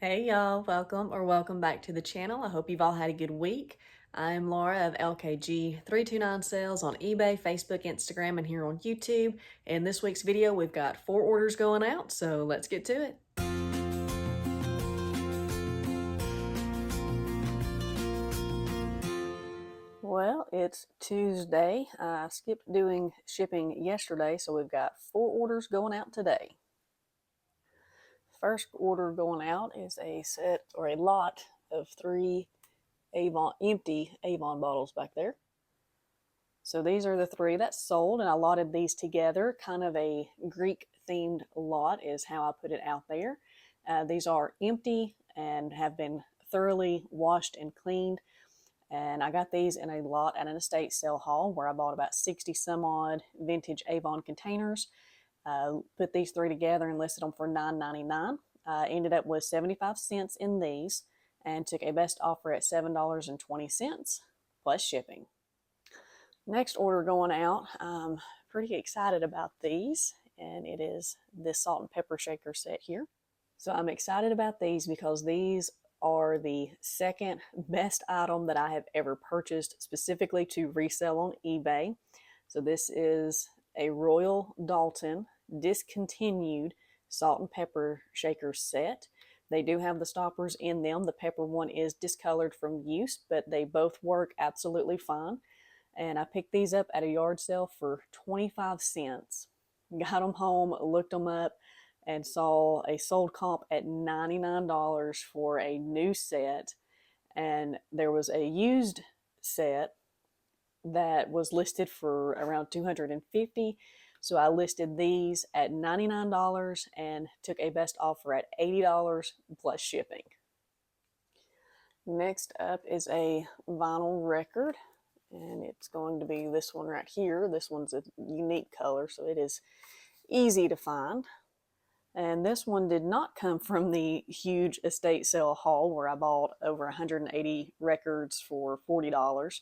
Hey y'all, welcome back to the channel. I hope you've all had a good week. I'm Laura of LKG 329 Sales on eBay, Facebook, Instagram, and here on YouTube. In this week's video, we've got 4 orders going out, so let's get to it. Well, it's Tuesday. I skipped doing shipping yesterday, so we've got 4 orders going out today. First order going out is a set or a lot of 3 empty Avon bottles back there. So these are the 3 that sold, and I lotted these together. Kind of a Greek themed lot is how I put it out there. These are empty and have been thoroughly washed and cleaned. And I got these in a lot at an estate sale haul where I bought about 60 some odd vintage Avon containers. Put these 3 together and listed them for $9.99. Ended up with 75 cents in these and took a best offer at $7.20 plus shipping. Next order going out, I'm pretty excited about these, and it is this salt and pepper shaker set here. So I'm excited about these because these are the second best item that I have ever purchased specifically to resell on eBay. So this is a Royal Dalton discontinued salt and pepper shaker set. They do have the stoppers in them. The pepper one is discolored from use, but they both work absolutely fine. And I picked these up at a yard sale for 25 cents. Got them home, looked them up, and saw a sold comp at $99 for a new set. And there was a used set that was listed for around $250. So I listed these at $99 and took a best offer at $80 plus shipping. Next up is a vinyl record, and it's going to be this one right here. This one's a unique color, so it is easy to find. And this one did not come from the huge estate sale haul where I bought over 180 records for $40.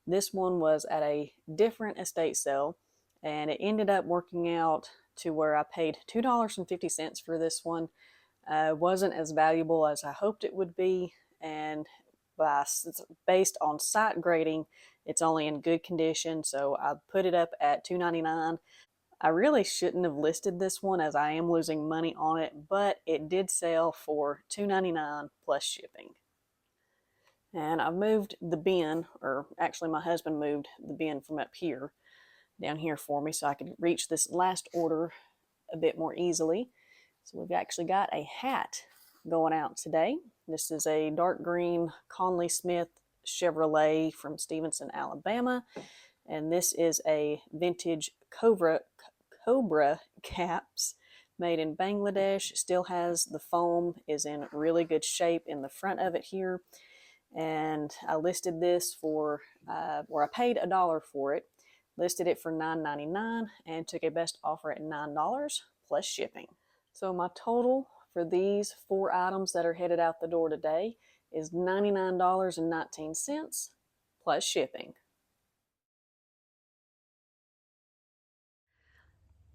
This one was at a different estate sale, and it ended up working out to where I paid $2.50 for this one. Wasn't as valuable as I hoped it would be, and based on site grading, it's only in good condition, so I put it up at $2.99. I really shouldn't have listed this one as I am losing money on it, but it did sell for $2.99 plus shipping. And I moved the bin, or actually my husband moved the bin from up here down here for me so I could reach this last order a bit more easily. So we've actually got a hat going out today. This is a dark green Conley Smith Chevrolet from Stevenson, Alabama. And this is a vintage Cobra caps made in Bangladesh. Still has the foam, is in really good shape in the front of it here. And I listed this for, or I paid $1 for it. Listed it for $9.99 and took a best offer at $9 plus shipping. So my total for these 4 items that are headed out the door today is $99.19 plus shipping.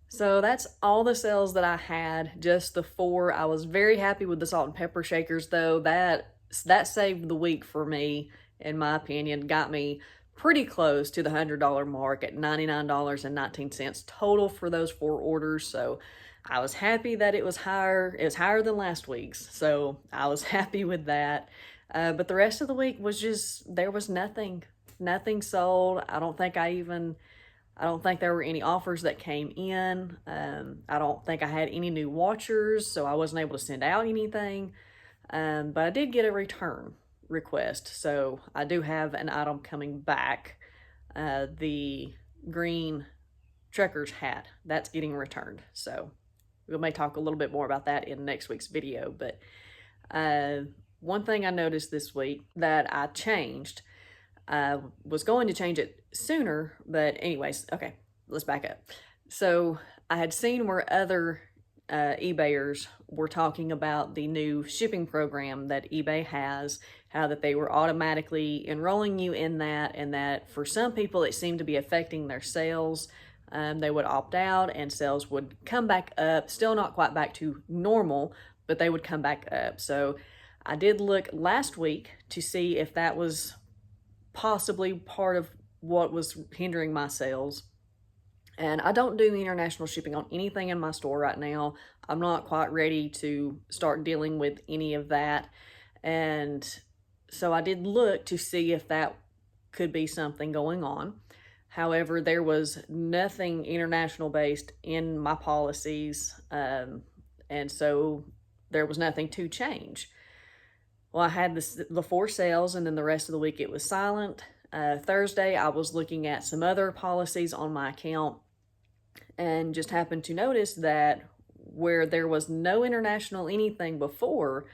So that's all the sales that I had, just the 4. I was very happy with the salt and pepper shakers though. That saved the week for me, in my opinion. Got me pretty close to the $100 mark at $99.19 total for those 4 orders. So I was happy that it was higher. It was higher than last week's, so I was happy with that. But the rest of the week was just, there was nothing sold. I don't think there were any offers that came in. I don't think I had any new watchers, so I wasn't able to send out anything. But I did get a return request, so I do have an item coming back. The green trucker's hat, that's getting returned. So we may talk a little bit more about that in next week's video. But one thing I noticed this week that I changed, was going to change it sooner, but anyways, okay, let's back up. So I had seen where other eBayers were talking about the new shipping program that eBay has, how that they were automatically enrolling you in that, and that for some people it seemed to be affecting their sales. They would opt out and sales would come back up, still not quite back to normal, but they would come back up. So I did look last week to see if that was possibly part of what was hindering my sales. And I don't do international shipping on anything in my store right now. I'm not quite ready to start dealing with any of that. And so I did look to see if that could be something going on. However, there was nothing international based in my policies. And so there was nothing to change. Well, I had the 4 sales, and then the rest of the week it was silent. Thursday, I was looking at some other policies on my account and just happened to notice that where there was no international anything before,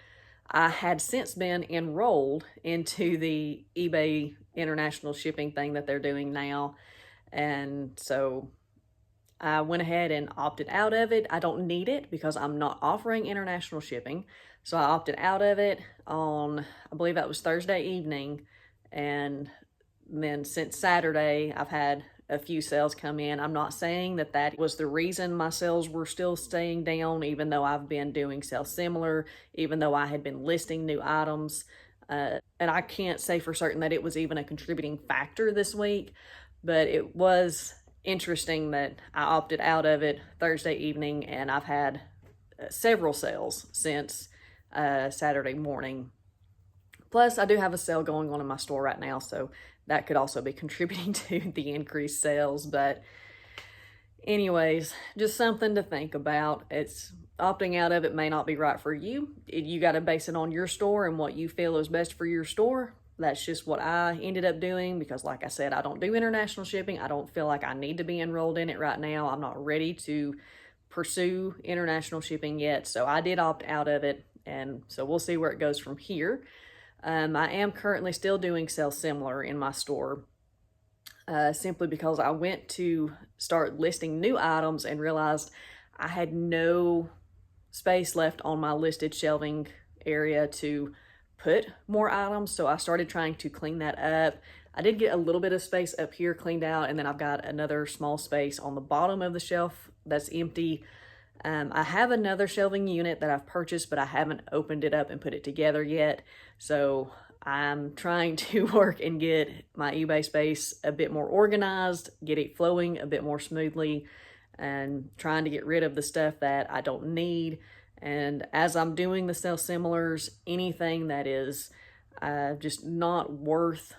I had since been enrolled into the eBay international shipping thing that they're doing now. And so I went ahead and opted out of it. I don't need it because I'm not offering international shipping. So I opted out of it on, I believe that was Thursday evening. And then since Saturday, I've had a few sales come in. I'm not saying that that was the reason my sales were still staying down, even though I've been doing sales similar, even though I had been listing new items. And I can't say for certain that it was even a contributing factor this week, but it was interesting that I opted out of it Thursday evening, and I've had several sales since Saturday morning. Plus, I do have a sale going on in my store right now, so that could also be contributing to the increased sales. But anyways, just something to think about. It's opting out of it may not be right for you. You got to base it on your store and what you feel is best for your store. That's just what I ended up doing because, like I said, I don't do international shipping. I don't feel like I need to be enrolled in it right now. I'm not ready to pursue international shipping yet, so I did opt out of it, and so we'll see where it goes from here. I am currently still doing sales similar in my store, simply because I went to start listing new items and realized I had no space left on my listed shelving area to put more items. So I started trying to clean that up. I did get a little bit of space up here cleaned out, and then I've got another small space on the bottom of the shelf that's empty. I have another shelving unit that I've purchased, but I haven't opened it up and put it together yet. So I'm trying to work and get my eBay space a bit more organized, get it flowing a bit more smoothly, and trying to get rid of the stuff that I don't need. And as I'm doing the sales similars, anything that is just not worth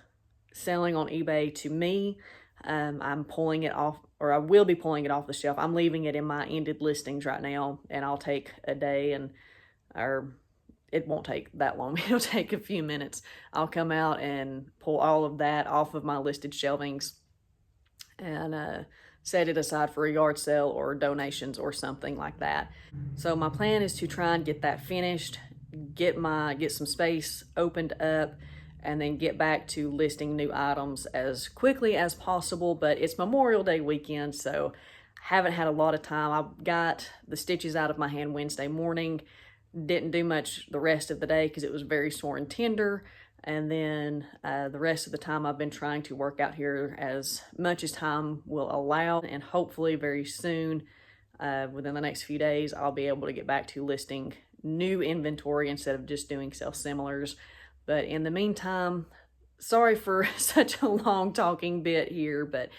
selling on eBay to me, I'm pulling it off, or I will be pulling it off the shelf. I'm leaving it in my ended listings right now, and I'll take a day, or it won't take that long. It'll take a few minutes. I'll come out and pull all of that off of my listed shelvings and set it aside for a yard sale or donations or something like that. So my plan is to try and get that finished, get some space opened up, and then get back to listing new items as quickly as possible. But it's Memorial Day weekend, so haven't had a lot of time. I got the stitches out of my hand Wednesday morning, didn't do much the rest of the day because it was very sore and tender. And then the rest of the time I've been trying to work out here as much as time will allow, and hopefully very soon, within the next few days, I'll be able to get back to listing new inventory instead of just doing sales similars. But in the meantime, sorry for such a long talking bit here, but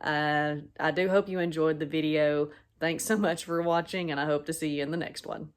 I do hope you enjoyed the video. Thanks so much for watching, and I hope to see you in the next one.